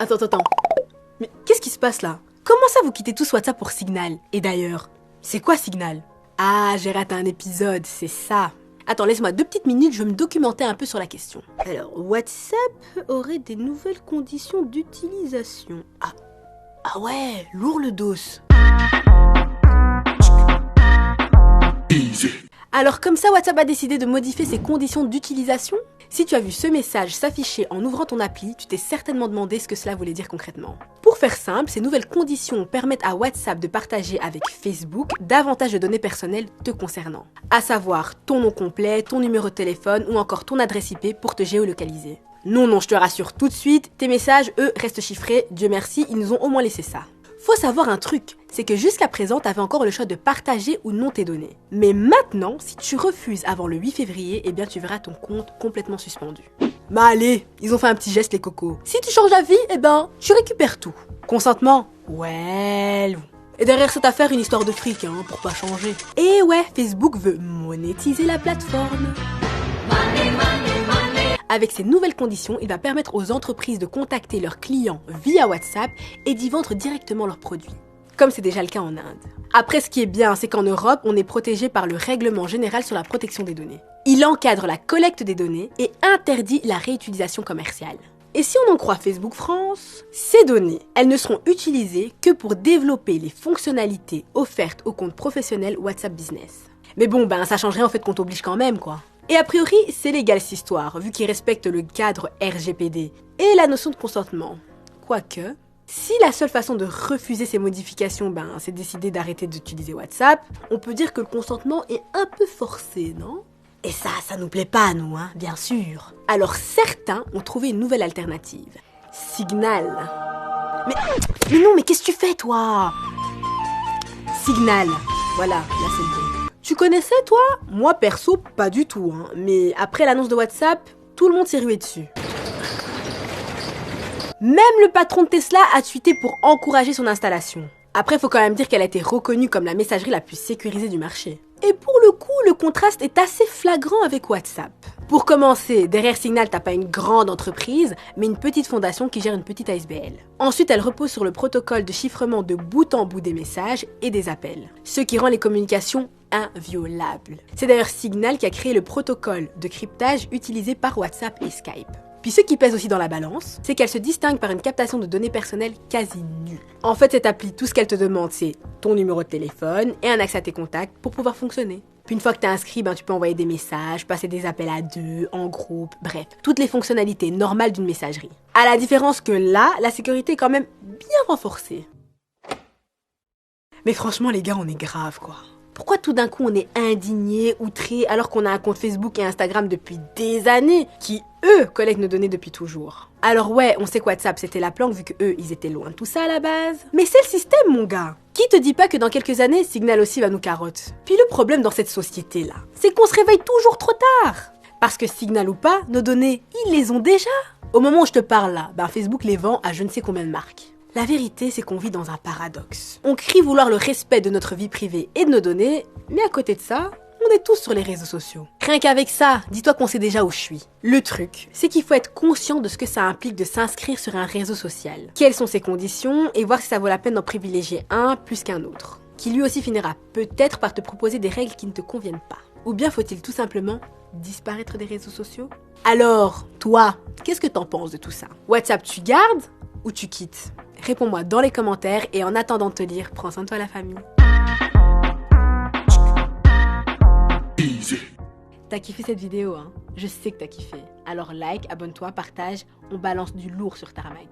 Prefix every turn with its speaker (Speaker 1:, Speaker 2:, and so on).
Speaker 1: Attends. Mais qu'est-ce qui se passe là? Comment ça vous quittez tous WhatsApp pour Signal? Et d'ailleurs, c'est quoi Signal? Ah, j'ai raté un épisode, c'est ça. Attends, laisse-moi 2 petites minutes, je vais me documenter un peu sur la question. Alors, WhatsApp aurait des nouvelles conditions d'utilisation. Ah ouais, lourd le dos. Alors comme ça, WhatsApp a décidé de modifier ses conditions d'utilisation? Si tu as vu ce message s'afficher en ouvrant ton appli, tu t'es certainement demandé ce que cela voulait dire concrètement. Pour faire simple, ces nouvelles conditions permettent à WhatsApp de partager avec Facebook davantage de données personnelles te concernant. À savoir ton nom complet, ton numéro de téléphone ou encore ton adresse IP pour te géolocaliser. Non, je te rassure tout de suite, tes messages, eux, restent chiffrés, Dieu merci, ils nous ont au moins laissé ça. Faut savoir un truc, c'est que jusqu'à présent, t'avais encore le choix de partager ou non tes données. Mais maintenant, si tu refuses avant le 8 février, eh bien tu verras ton compte complètement suspendu. Bah allez, ils ont fait un petit geste les cocos. Si tu changes d'avis, eh ben, tu récupères tout. Consentement? Ouais. Et derrière cette affaire, une histoire de fric, pour pas changer. Et ouais, Facebook veut monétiser la plateforme. Avec ces nouvelles conditions, il va permettre aux entreprises de contacter leurs clients via WhatsApp et d'y vendre directement leurs produits, comme c'est déjà le cas en Inde. Après, ce qui est bien, c'est qu'en Europe, on est protégé par le Règlement général sur la protection des données. Il encadre la collecte des données et interdit la réutilisation commerciale. Et si on en croit Facebook France, ces données, elles ne seront utilisées que pour développer les fonctionnalités offertes aux comptes professionnels WhatsApp Business. Mais bon, ça change rien au fait qu'on t'oblige quand même, quoi. Et a priori, c'est légal cette histoire, vu qu'il respecte le cadre RGPD et la notion de consentement. Quoique, si la seule façon de refuser ces modifications, c'est décider d'arrêter d'utiliser WhatsApp, on peut dire que le consentement est un peu forcé, non? Et ça nous plaît pas à nous, bien sûr. Alors certains ont trouvé une nouvelle alternative. Signal. Mais non, mais qu'est-ce que tu fais, toi? Signal. Voilà, là c'est le bon. Tu connaissais, toi? Moi, perso, pas du tout, mais après l'annonce de WhatsApp, tout le monde s'est rué dessus. Même le patron de Tesla a tweeté pour encourager son installation. Après, faut quand même dire qu'elle a été reconnue comme la messagerie la plus sécurisée du marché. Et pour le coup, le contraste est assez flagrant avec WhatsApp. Pour commencer, derrière Signal, t'as pas une grande entreprise, mais une petite fondation qui gère une petite ASBL. Ensuite, elle repose sur le protocole de chiffrement de bout en bout des messages et des appels, ce qui rend les communications inviolables. C'est d'ailleurs Signal qui a créé le protocole de cryptage utilisé par WhatsApp et Skype. Puis ce qui pèse aussi dans la balance, c'est qu'elle se distingue par une captation de données personnelles quasi nulle. En fait, cette appli, tout ce qu'elle te demande, c'est ton numéro de téléphone et un accès à tes contacts pour pouvoir fonctionner. Puis une fois que t'es inscrit, tu peux envoyer des messages, passer des appels à deux, en groupe, bref, toutes les fonctionnalités normales d'une messagerie. À la différence que là, la sécurité est quand même bien renforcée. Mais franchement les gars, on est grave quoi. Pourquoi tout d'un coup on est indigné, outré, alors qu'on a un compte Facebook et Instagram depuis des années, qui eux collectent nos données depuis toujours? Alors ouais, on sait que WhatsApp c'était la planque vu que eux ils étaient loin de tout ça à la base. Mais c'est le système mon gars. Qui te dit pas que dans quelques années, Signal aussi va nous carotte? Puis le problème dans cette société là, c'est qu'on se réveille toujours trop tard. Parce que Signal ou pas, nos données, ils les ont déjà. Au moment où je te parle là, Facebook les vend à je ne sais combien de marques. La vérité, c'est qu'on vit dans un paradoxe. On crie vouloir le respect de notre vie privée et de nos données, mais à côté de ça, on est tous sur les réseaux sociaux. Rien qu'avec ça, dis-toi qu'on sait déjà où je suis. Le truc, c'est qu'il faut être conscient de ce que ça implique de s'inscrire sur un réseau social. Quelles sont ses conditions et voir si ça vaut la peine d'en privilégier un plus qu'un autre. Qui lui aussi finira peut-être par te proposer des règles qui ne te conviennent pas. Ou bien faut-il tout simplement disparaître des réseaux sociaux? Alors, toi, qu'est-ce que t'en penses de tout ça? WhatsApp, tu gardes ou tu quittes? Réponds-moi dans les commentaires et en attendant de te lire, prends soin de toi la famille. T'as kiffé cette vidéo, Je sais que t'as kiffé. Alors like, abonne-toi, partage, on balance du lourd sur Tarmac.